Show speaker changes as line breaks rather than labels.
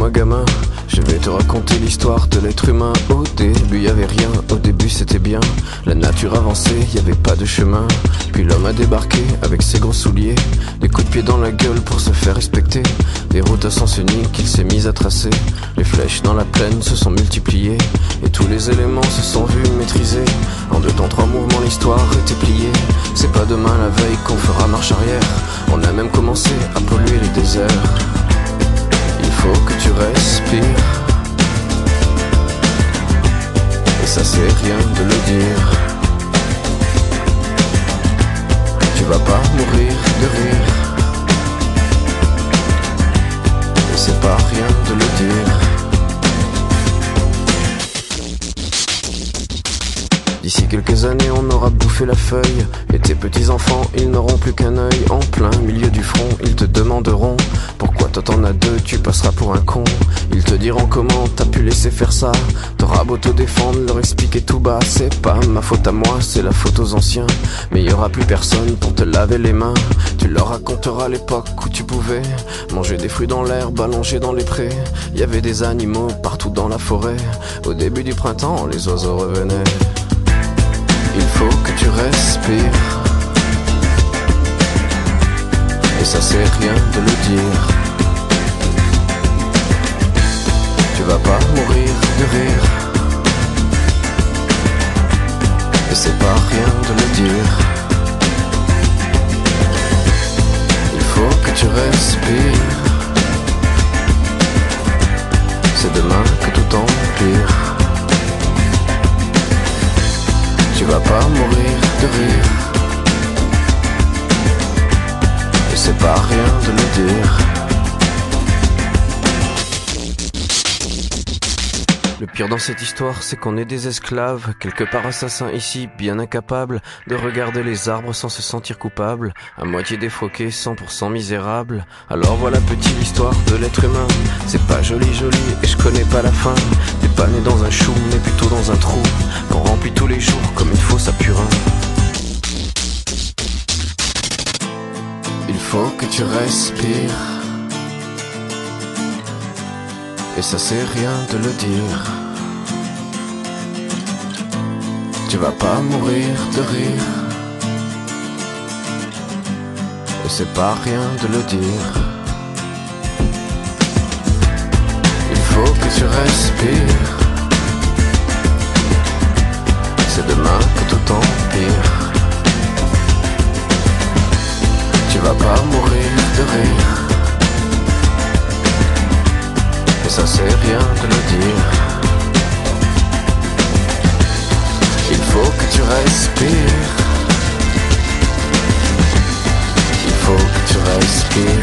Écoute-moi gamin, je vais te raconter l'histoire de l'être humain. Au début y avait rien, au début c'était bien. La nature avançait, y avait pas de chemin. Puis l'homme a débarqué avec ses gros souliers, des coups de pied dans la gueule pour se faire respecter. Des routes à sens unique qu'il s'est mis à tracer. Les flèches dans la plaine se sont multipliées, et tous les éléments se sont vus maîtrisés. En 2 temps 3 mouvements l'histoire était pliée. C'est pas demain la veille qu'on fera marche arrière. On a même commencé à polluer les déserts. Il faut que tu respires, et ça c'est rien de le dire. Tu vas pas mourir de rire, et c'est pas rien de le dire. D'ici quelques années on aura bouffé la feuille, et tes petits enfants ils n'auront plus qu'un œil. En plein milieu du front ils te demanderont pourquoi toi t'en as 2, tu passeras pour un con. Ils te diront comment t'as pu laisser faire ça. T'auras beau te défendre, leur expliquer tout bas. C'est pas ma faute à moi, c'est la faute aux anciens. Mais y aura plus personne pour te laver les mains. Tu leur raconteras l'époque où tu pouvais manger des fruits dans l'herbe, allongés dans les prés. Y avait des animaux partout dans la forêt. Au début du printemps, les oiseaux revenaient. Il faut que tu respires, et ça c'est rien de le dire. Tu vas pas mourir de rire, et c'est pas rien de le dire. Il faut que tu respires, c'est demain que tout empire. Tu vas pas mourir de rire, et c'est pas rien de le dire. Le pire dans cette histoire, c'est qu'on est des esclaves, quelque part assassins ici, bien incapables de regarder les arbres sans se sentir coupables, à moitié défroqués, 100% misérables. Alors voilà petite l'histoire de l'être humain. C'est pas joli et je connais pas la fin. T'es pas né dans un chou, mais plutôt dans un trou qu'on remplit tous les jours comme une fosse à purin. Il faut que tu respires, et ça c'est rien de le dire. Tu vas pas mourir de rire, et c'est pas rien de le dire. Il faut que tu respires, c'est demain que tout empire. Tu vas pas mourir de rire, et ça c'est rien de le dire. Il faut que tu respires, il faut que tu respires.